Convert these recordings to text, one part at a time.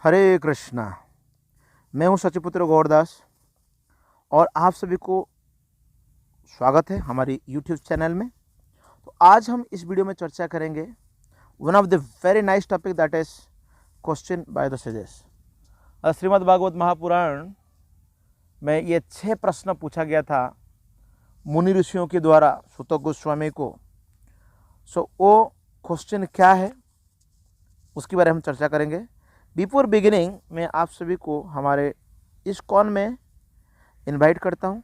हरे कृष्णा। मैं हूं सचिपुत्र गौरदास और आप सभी को स्वागत है हमारी YouTube चैनल में। तो आज हम इस वीडियो में चर्चा करेंगे one of the very nice topic that is question by the sages. Shrimad Bhagavat Mahapuran में ये 6 प्रश्न पूछा गया था मुनि ऋषियों के द्वारा सूत गोस्वामी को। वो क्वेश्चन क्या है उसके बारे में हम चर्चा करेंगे। बिफोर बिगिनिंग मैं आप सभी को हमारे इस कॉन में इनवाइट करता हूं,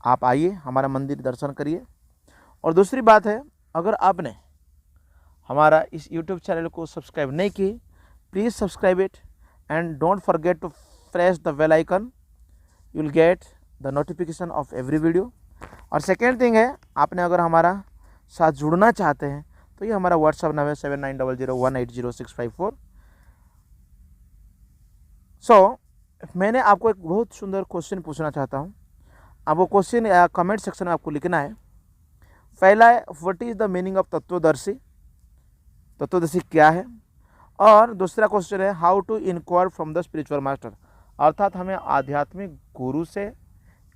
आप आइए हमारा मंदिर दर्शन करिए। और दूसरी बात है, अगर आपने हमारा इस YouTube चैनल को सब्सक्राइब नहीं की, please subscribe it and don't forget to press the bell icon, you will get the notification of every video. और सेकेंड थिंग है, आपने अगर हमारा साथ जुड़ना चाहते हैं तो ये हमारा व्हाट्सअप नंबर है 7900180654। मैंने आपको एक बहुत सुंदर क्वेश्चन पूछना चाहता हूँ। अब वो क्वेश्चन कमेंट सेक्शन में आपको लिखना है। पहला है, what is the meaning of तत्वदर्शी? तत्वदर्शी क्या है? और दूसरा क्वेश्चन है, how to inquire from the spiritual master, अर्थात हमें आध्यात्मिक गुरु से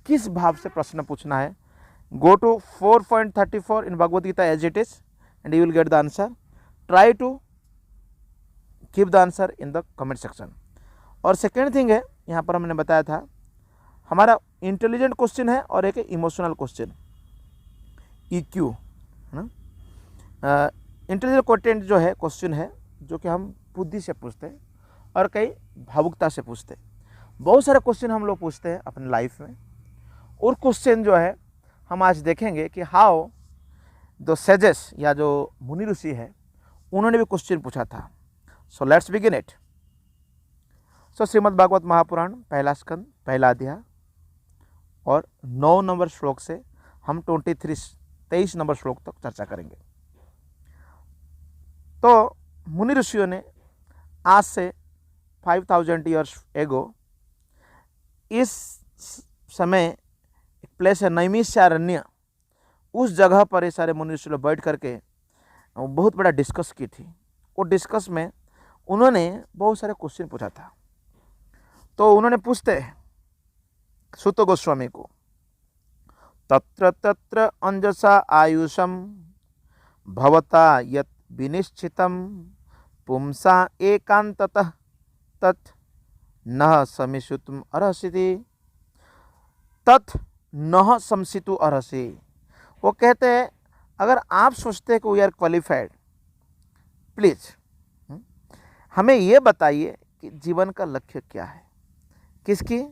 किस भाव से प्रश्न पूछना है। Go to 4.34 in Bhagavad Gita as it is and you will get the answer. Try to keep the answer in the comment section. और सेकेंड थिंग है, यहाँ पर हमने बताया था हमारा इंटेलिजेंट क्वेश्चन है और एक इमोशनल क्वेश्चन EQ है ना। इंटेलिजेंट क्वेश्चन जो है क्वेश्चन है जो कि हम बुद्धि से पूछते हैं और कई भावुकता से पूछते हैं। बहुत सारे क्वेश्चन हम लोग पूछते हैं अपने लाइफ में, और क्वेश्चन जो है हम आज देखेंगे कि हाउ द सेजेस या जो मुनि ऋषि है उन्होंने भी क्वेश्चन पूछा था। So let's begin it. Shrimad Bhagavat Mahapurana पहला स्कंद पहला अध्याय और 9 नंबर श्लोक से हम 23 नंबर श्लोक तक चर्चा करेंगे। तो मुनि ऋषियों ने आज से 5000 ईयर्स एगो इस समय एक प्लेस है नैमिषारण्य, उस जगह पर ये सारे मुनि ऋषि लोग बैठ करके बहुत बड़ा डिस्कस की थी। वो डिस्कस में उन्होंने बहुत सारे क्वेश्चन पूछा था। तो उन्होंने पूछते हैं सूत गोस्वामी को, तत्र तत्र अंजसा आयुषम भवता यत विनिश्चितम पुंसा एकांततः तत् न समिषुतुम अर्हसि तत् न समसितु अर्हसि। वो कहते हैं, अगर आप सोचते हैं कि वी आर क्वालिफाइड, प्लीज हमें ये बताइए कि जीवन का लक्ष्य क्या है। किसकी?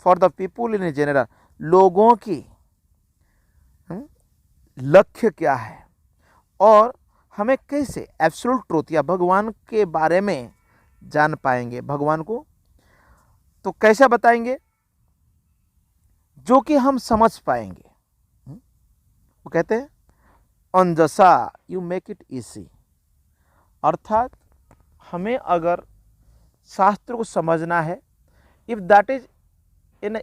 For the people in general, लोगों की लक्ष्य क्या है और हमें कैसे एब्सोल्यूट ट्रूथ या भगवान के बारे में जान पाएंगे। भगवान को तो कैसे बताएंगे जो कि हम समझ पाएंगे। वो कहते हैं अंजसा यू मेक इट इजी, अर्थात हमें अगर शास्त्र को समझना है, if that is in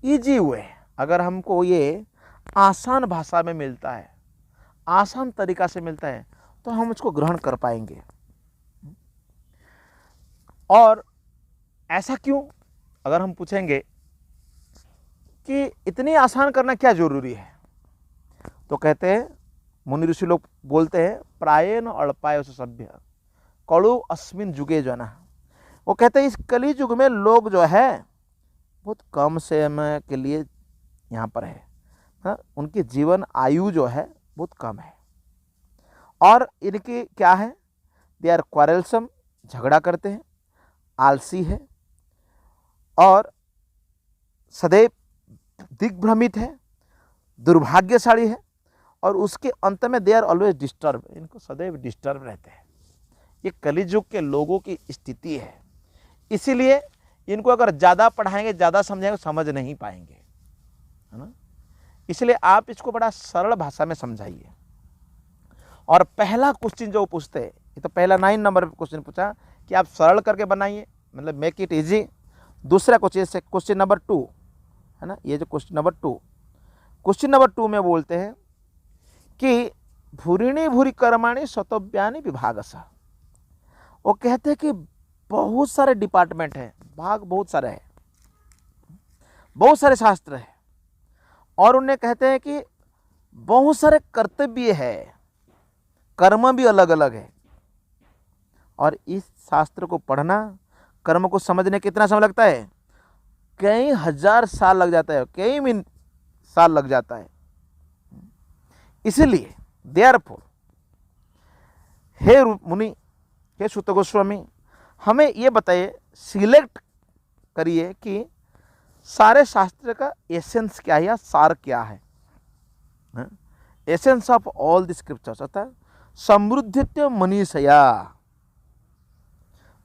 easy way, अगर हमको ये आसान भाषा में मिलता है, आसान तरीका से मिलता है, तो हम उसको ग्रहण कर पाएंगे। और ऐसा क्यों? अगर हम पूछेंगे कि इतनी आसान करना क्या जरूरी है, तो कहते हैं मुनि ऋषि लोग बोलते हैं, प्रायेण अल्पाय सभ्य कलु अस्मिन जुगे जना। वो कहते हैं इस कली युग में लोग जो है बहुत कम समय के लिए यहाँ पर है, हाँ? उनकी जीवन आयु जो है बहुत कम है। और इनकी क्या है? दे आर क्वारलसम, झगड़ा करते हैं, आलसी है और सदैव दिग्भ्रमित है, दुर्भाग्यशाली है, और उसके अंत में दे आर ऑलवेज डिस्टर्ब, इनको सदैव डिस्टर्ब रहते हैं। ये कलियुग के लोगों की स्थिति है। इसीलिए इनको अगर ज़्यादा पढ़ाएंगे, ज़्यादा समझाएंगे, समझ नहीं पाएंगे, है ना। इसलिए आप इसको बड़ा सरल भाषा में समझाइए। और पहला क्वेश्चन जो पूछते हैं, ये तो पहला 9 नंबर क्वेश्चन पूछा कि आप सरल करके बनाइए, मतलब मेक इट इजी। दूसरा क्वेश्चन क्वेश्चन नंबर 2 है ना, ये जो क्वेश्चन नंबर 2 में बोलते हैं कि भूरिणी भूरि कर्माणि शतव्यानि विभागसः। वो कहते हैं कि बहुत सारे डिपार्टमेंट हैं, भाग बहुत सारे हैं, बहुत सारे शास्त्र हैं, और उन्हें कहते हैं कि बहुत सारे कर्तव्य है, कर्म भी अलग अलग है। और इस शास्त्र को पढ़ना, कर्म को समझने कितना समय लगता है? कई हजार साल लग जाता है, कई साल लग जाता है। इसलिए देयरफॉर हे मुनि, हे सूत गोस्वामी, हमें ये बताइए, सिलेक्ट करिए कि सारे शास्त्र का एसेंस क्या है या सार क्या है। Essence of all the scriptures अर्थात समृद्धित्व मनीषया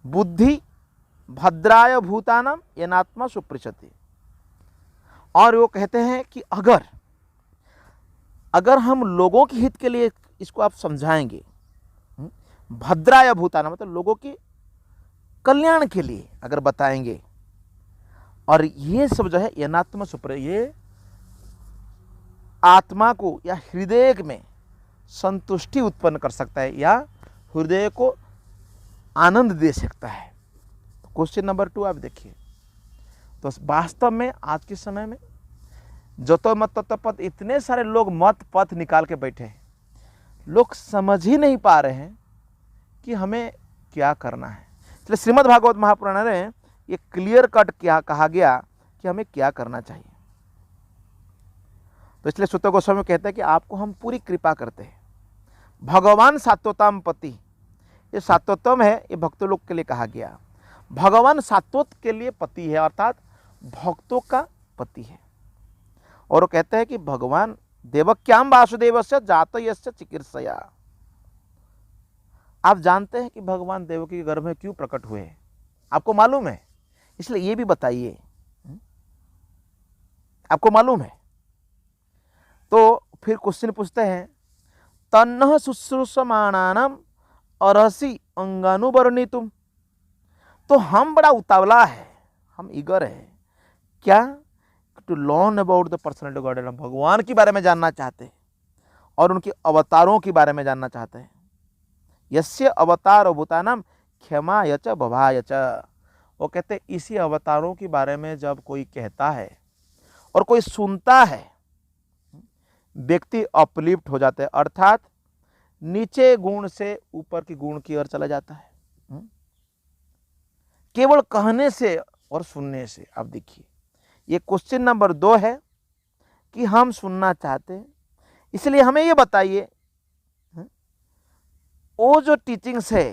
बुद्धि भद्राय भूतानाम येनात्मा सुपृच्छति। और वो कहते हैं कि अगर हम लोगों के हित के लिए इसको आप समझाएंगे, भद्राय भूतानाम मतलब लोगों के कल्याण के लिए अगर बताएंगे, और ये सब जो है येनात्मा सुपर, ये आत्मा को या हृदय में संतुष्टि उत्पन्न कर सकता है या हृदय को आनंद दे सकता है। क्वेश्चन नंबर 2 आप देखिए, तो वास्तव में आज के समय में जतो मत ततो पथ, इतने सारे लोग मत पथ निकाल के बैठे हैं, लोग समझ ही नहीं पा रहे हैं कि हमें क्या करना है। इसलिए श्रीमद् भागवत महापुराण में ये क्लियर कट क्या कहा गया कि हमें क्या करना चाहिए। तो इसलिए सूत गोस्वामी कहते हैं कि आपको हम पूरी कृपा करते हैं। भगवान सात्वताम पति, ये सात्वतम है, ये भक्तों लोग के लिए कहा गया। भगवान सात्वत के लिए पति है, अर्थात भक्तों का पति है। और वो कहते हैं कि भगवान देवक्याम वासुदेवस्य जातयस्य चिकीर्षया। आप जानते हैं कि भगवान देवकी के गर्भ में क्यों प्रकट हुए? आपको मालूम है? इसलिए ये भी बताइए, आपको मालूम है? तो फिर क्वेश्चन पूछते हैं, तन्नः शुश्रूषमाणानाम अरहसि अंगानुवर्णितुम। तो हम बड़ा उतावला है, हम ईगर है क्या, to learn about the personality of God. हम भगवान के बारे में जानना चाहते हैं और उनके अवतारों के बारे में जानना चाहते हैं। यस्य अवतार भूतानाम क्षमा यच भवाय च। वो कहते हैं इसी अवतारों के बारे में जब कोई कहता है और कोई सुनता है, व्यक्ति अपलिफ्ट हो जाता है, अर्थात नीचे गुण से ऊपर की गुण की ओर चला जाता है, केवल कहने से और सुनने से। अब देखिए, ये क्वेश्चन नंबर 2 है कि हम सुनना चाहते हैं, इसलिए हमें ये बताइए, वो जो टीचिंग्स है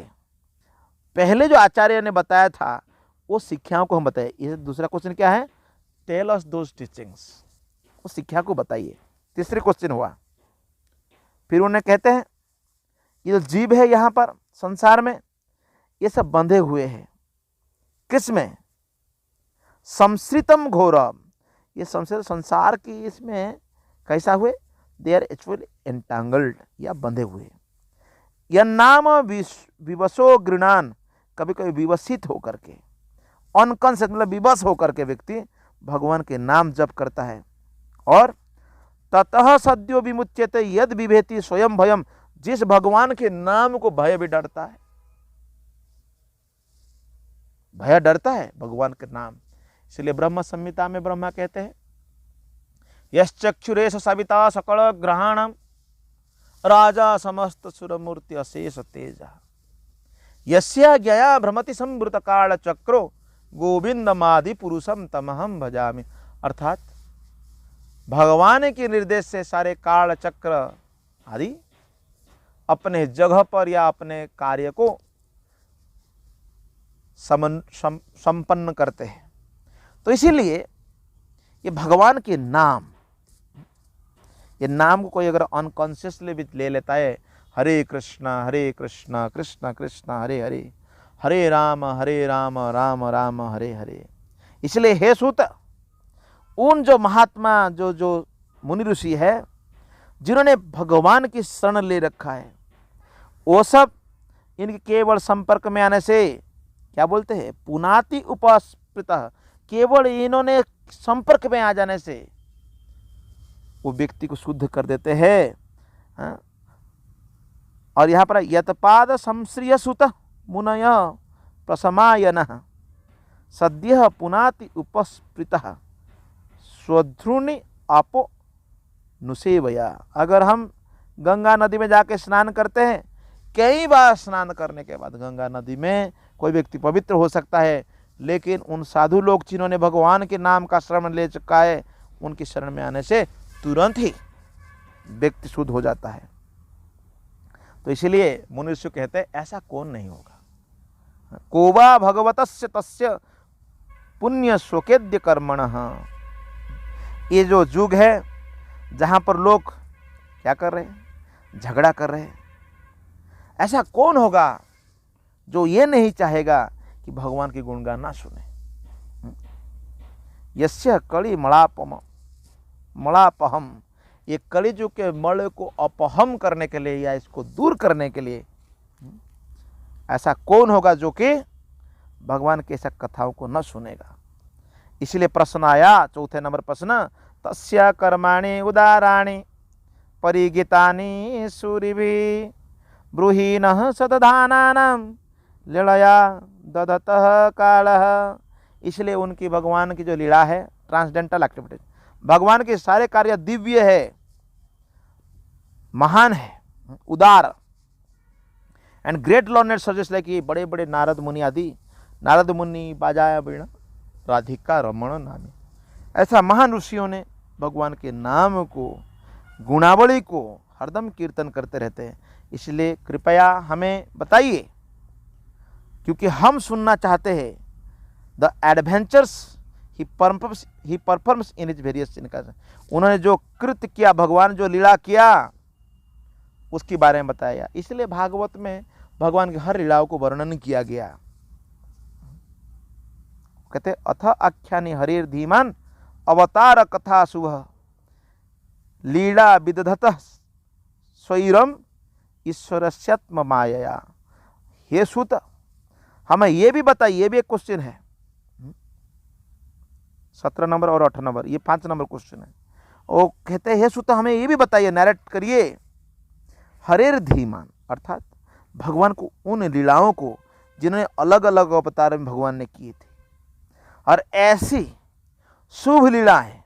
पहले जो आचार्य ने बताया था, वो शिक्षाओं को हम बताइए। ये दूसरा क्वेश्चन क्या है? टेल अस दोज टीचिंग्स, वो शिक्षा को बताइए। तीसरे क्वेश्चन हुआ। फिर उन्हें कहते हैं ये जो जीव है यहाँ पर संसार में, ये सब बंधे हुए हैं किस में? संसृतम घोरम। ये संसार की इसमें कैसा हुए? दे आर एक्चुअली एंटांगल्ड, या बंधे हुए। यह नाम विवशो गृणान, कभी कभी विवशित होकर के, अनकॉन्शियस मतलब विवश होकर के व्यक्ति भगवान के नाम जप करता है, और ततः सद्यो विमुच्यते यद विभेति स्वयं भयम। जिस भगवान के नाम को भय भी डरता है, भय डरता है भगवान के नाम। इसलिए ब्रह्म संहिता में ब्रह्मा कहते हैं, यश्चक्षुरेश सविता सकल ग्रहाणम राजा समस्त सुरमूर्ति अशेष तेजा यस्या ज्ञया भ्रमति संवृत काल चक्रो गोविंदमादि पुरुषम तमहम भजामि। अर्थात भगवान के निर्देश से सारे काल चक्र आदि अपने जगह पर या अपने कार्य को संपन्न करते हैं। तो इसीलिए ये भगवान के नाम, ये नाम को कोई अगर अनकॉन्शियसली भी ले लेता है, हरे कृष्णा कृष्ण कृष्ण हरे हरे, हरे राम राम राम हरे हरे। इसलिए हे सूत, उन जो महात्मा जो मुनि ऋषि है जिन्होंने भगवान की शरण ले रखा है, वो सब इनके केवल संपर्क में आने से क्या बोलते हैं? पुनाति उपस्पृतः। केवल इन्होंने संपर्क में आ जाने से वो व्यक्ति को शुद्ध कर देते हैं। और यहाँ पर यतपाद संश्रिय सुत मुनय प्रशमायनः सद्यः पुनाति उपस्पृतः स्वध्रुनि आपो नुसेवया। अगर हम गंगा नदी में जाके स्नान करते हैं, कई बार स्नान करने के बाद गंगा नदी में कोई व्यक्ति पवित्र हो सकता है, लेकिन उन साधु लोग जिन्होंने भगवान के नाम का शरण ले चुका है, उनकी शरण में आने से तुरंत ही व्यक्ति शुद्ध हो जाता है। तो इसलिए मुनि ऋषि कहते हैं ऐसा कौन नहीं होगा। कोवा भगवतस्य तस्य पुण्य शोकेद्य कर्मणः। ये जो युग है जहां पर लोग क्या कर रहे हैं, झगड़ा कर रहे हैं, ऐसा कौन होगा जो ये नहीं चाहेगा कि भगवान की गुणगान ना सुने। यस्य कली मलापहम, ये कलिजुग के मल को अपहम करने के लिए या इसको दूर करने के लिए ऐसा कौन होगा जो कि भगवान की ऐसा कथाओं को न सुनेगा। इसलिए प्रश्न आया, चौथे नंबर प्रश्न, तस्य कर्माणि उदाराणि परिगीतानि सूरिभिः ब्रूहीणः सदधानानां लीलया ददतः कालः। इसलिए उनकी भगवान की जो लीला है, ट्रांसडेंटल एक्टिविटीज, भगवान के सारे कार्य दिव्य है, महान है, उदार and great learned suggest like ये बड़े बड़े नारद मुनि आदि, नारद मुनि बाजाया वीणा राधिका रमण नामी, ऐसा महान ऋषियों ने भगवान के नाम को, गुणावली को हरदम कीर्तन करते रहते हैं। इसलिए कृपया हमें बताइए, क्योंकि हम सुनना चाहते हैं the adventures he performs in his various incarnation. उन्होंने जो कृत्य किया, भगवान जो लीला किया, उसके बारे में बताया। इसलिए भागवत में भगवान की हर लीलाओं को वर्णन किया गया। कहते अथ आख्यानि हरिर धीमान अवतार कथा शुभ लीला विदधतः स्वैरम ईश्वरस्यात्म मायया। हे सुत, हमें ये भी बताइए, ये भी एक क्वेश्चन है, 17 नंबर और 8 नंबर, ये 5 नंबर क्वेश्चन है। वो कहते हैं हे सुत, हमें ये भी बताइए, नैरेट करिए, हरेर धीमान, अर्थात भगवान को उन लीलाओं को जिन्होंने अलग अलग अवतार में भगवान ने किए थे, और ऐसी शुभ लीला है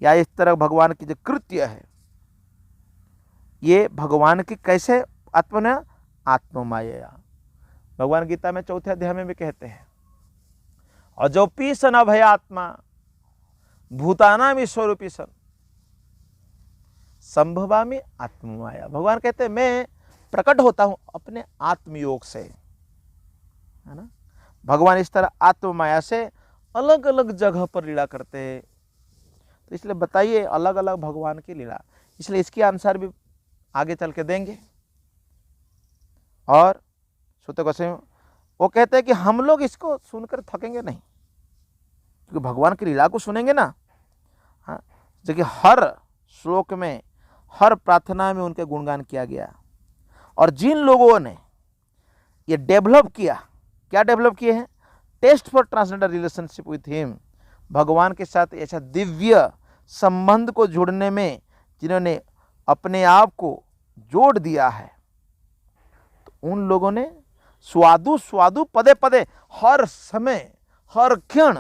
या इस तरह भगवान की जो कृत्य है, ये भगवान की कैसे आत्ममाया। भगवान गीता में 4थे अध्याय में भी कहते हैं, अजोपी सन अभयात्मा भूतानाम ईश्वरूपी सन संभवामि आत्ममाया। भगवान कहते हैं मैं प्रकट होता हूं अपने आत्मयोग से, है ना। भगवान इस तरह आत्ममाया से अलग अलग जगह पर लीला करते हैं। तो इसलिए बताइए अलग अलग भगवान की लीला, इसलिए इसकी आंसर भी आगे चल के देंगे। और सूत गोस्वामी वो कहते हैं कि हम लोग इसको सुनकर थकेंगे नहीं, क्योंकि भगवान की लीला को सुनेंगे ना, हाँ, जो कि हर श्लोक में, हर प्रार्थना में उनके गुणगान किया गया। और जिन लोगों ने ये डेवलप किया, क्या डेवलप किए हैं, test for transgender relationship with him, भगवान के साथ ऐसा दिव्य संबंध को जोड़ने में जिन्होंने अपने आप को जोड़ दिया है, तो उन लोगों ने स्वादु स्वादु पदे पदे हर समय हर क्षण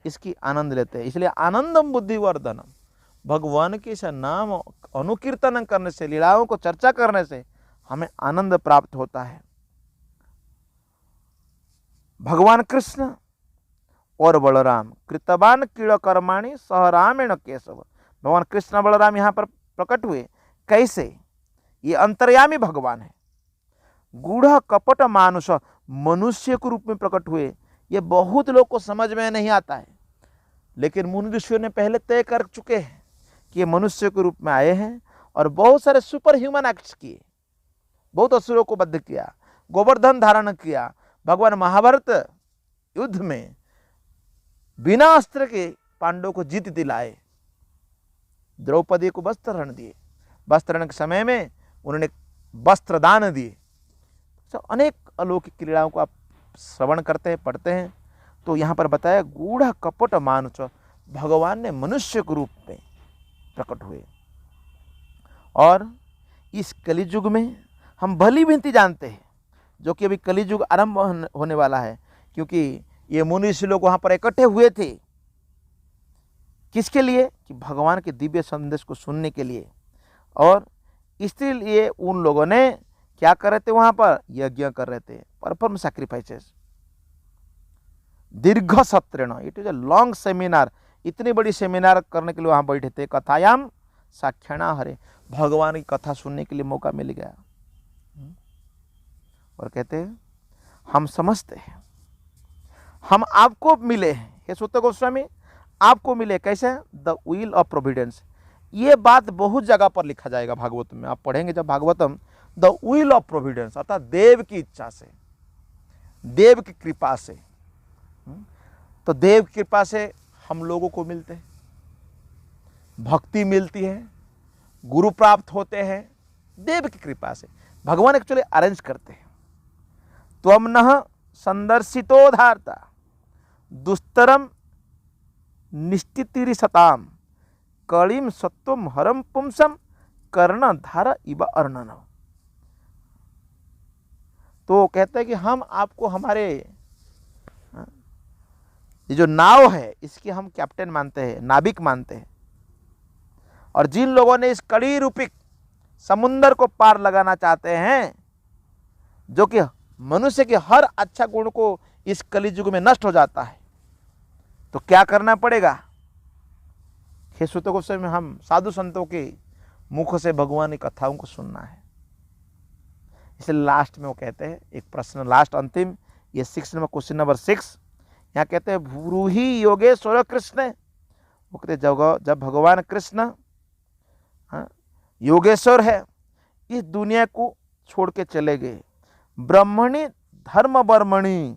इसकी आनंद लेते हैं। इसलिए आनंदम बुद्धिवर्धनम, भगवान के इस नाम अनुकीर्तन करने से, लीलाओं को चर्चा करने से हमें आनंद प्राप्त होता है। भगवान कृष्ण और बलराम कृतवान कीड़ कर्माणि सह रामेण केशव, भगवान कृष्ण बलराम यहाँ पर प्रकट हुए कैसे, ये अंतर्यामी भगवान है। गूढ़ कपट मानुष, मनुष्य के रूप में प्रकट हुए, ये बहुत लोग को समझ में नहीं आता है, लेकिन मुनि ऋषियों ने पहले तय कर चुके हैं कि ये मनुष्य के रूप में आए हैं और बहुत सारे सुपर ह्यूमन एक्ट्स किए, बहुत असुरों को बद्ध किया, गोवर्धन धारण किया, भगवान महाभारत युद्ध में बिना अस्त्र के पांडवों को जीत दिलाए, द्रौपदी को वस्त्रहरण दिए, वस्त्रहरण के समय में उन्होंने वस्त्र दान दिए। तो अनेक अलौकिक क्रीड़ाओं को आप श्रवण करते हैं, पढ़ते हैं, तो यहाँ पर बताया गूढ़ कपट मानुष, भगवान ने मनुष्य के रूप में प्रकट हुए। और इस कलियुग में हम भली भांति जानते हैं जो कि अभी कलियुग आरंभ होने वाला है, क्योंकि ये मुनि ऋषि लोग वहाँ पर इकट्ठे हुए थे। किसके लिए? कि भगवान के दिव्य संदेश को सुनने के लिए। और इसलिए उन लोगों ने क्या कर रहे थे? वहाँ पर यज्ञ कर रहे थे, परफॉर्म सैक्रिफाइसेस। दीर्घ सत्रेण, it is a long seminar. इतनी बड़ी सेमिनार करने के लिए वहाँ बैठे थे। कथायाम साक्षाणा हरे, भगवान की कथा सुनने के लिए मौका मिल गया। और कहते हैं हम समझते हैं, हम आपको मिले हैं हे सूत गोस्वामी, आपको मिले। कैसे? The wheel of Providence. ये बात बहुत जगह पर लिखा जाएगा भागवत में, आप पढ़ेंगे जब Bhagavatam, the wheel of Providence, अर्थात देव की इच्छा से, देव की कृपा से। तो देव की कृपा से हम लोगों को मिलते हैं, भक्ति मिलती है, गुरु प्राप्त होते हैं, देव की कृपा से। भगवान एक्चुअली अरेंज करते हैं। त्वम नः संदर्शितोधार्ता दुस्तरम निश्चितिरिसताम कलिम सत्वम हरम पुंसम कर्णधार इव अर्णनव। तो कहते हैं कि हम आपको हमारे ये जो नाव है इसके हम कैप्टन मानते हैं, नाविक मानते हैं। और जिन लोगों ने इस कड़ी रूपी समुंदर को पार लगाना चाहते हैं, जो कि मनुष्य के हर अच्छा गुण को इस कलियुग में नष्ट हो जाता है, तो क्या करना पड़ेगा? हे सूत गोस्वामी, हम साधु संतों के मुख से भगवान की कथाओं को सुनना है। इसलिए लास्ट में वो कहते हैं एक प्रश्न, लास्ट अंतिम, ये 6 नंबर क्वेश्चन नंबर 6, यहाँ कहते हैं ब्रूहि योगेश्वर कृष्ण। वो कहते जब भगवान कृष्ण योगेश्वर है, इस दुनिया को छोड़ के चले गए, ब्रह्मणि धर्म वर्मणि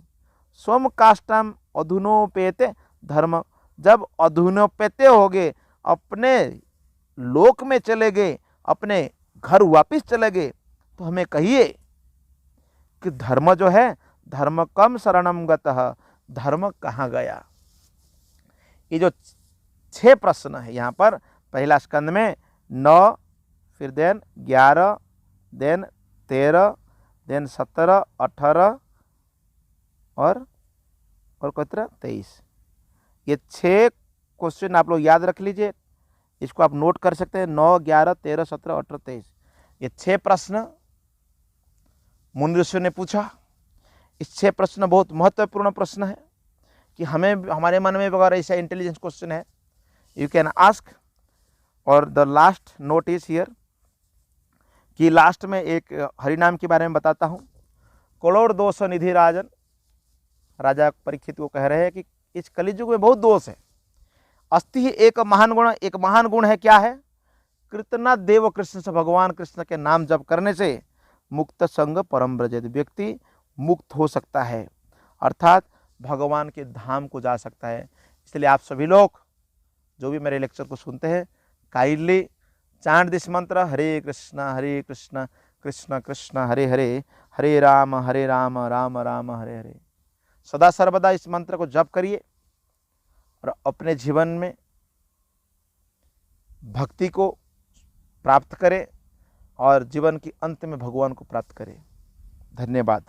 स्वम काष्टम अधुनोपेते धर्म, जब अधुनोपेते हो गए, अपने लोक में चले गए, अपने घर वापिस चले गए, तो हमें कहिए कि धर्म जो है, धर्म कम शरणम गतः, धर्म कहाँ गया? ये जो 6 प्रश्न है यहाँ पर, पहला स्कंद में 9, फिर देन 11, देन 13, देन 17, 18 और कितना 23। ये 6 क्वेश्चन आप लोग याद रख लीजिए, इसको आप नोट कर सकते हैं। 9, 11, 13, 17, 18, 23, ये 6 प्रश्न मुनि ऋषियों ने पूछा। इस 6 प्रश्न बहुत महत्वपूर्ण प्रश्न है कि हमें, हमारे मन में अगर ऐसा इंटेलिजेंस क्वेश्चन है, यू कैन आस्क। और the last note is here, कि लास्ट में एक हरिनाम के बारे में बताता हूँ। करोड़ दोष निधि राजन, राजा परीक्षित को कह रहे हैं कि इस कलियुग में बहुत दोष है। अस्ति ही एक महान गुण, एक महान गुण है, क्या है? कृतना देव कृष्ण से, भगवान कृष्ण के नाम जप करने से मुक्त संग परम ब्रजेत, व्यक्ति मुक्त हो सकता है, अर्थात भगवान के धाम को जा सकता है। इसलिए आप सभी लोग जो भी मेरे लेक्चर को सुनते हैं, काइंडली चांट दिस मंत्र, हरे कृष्ण कृष्ण कृष्ण हरे हरे, हरे राम राम राम हरे हरे। सदा सर्वदा इस मंत्र को जप करिए और अपने जीवन में भक्ति को प्राप्त करें और जीवन के अंत में भगवान को प्राप्त करें। धन्यवाद।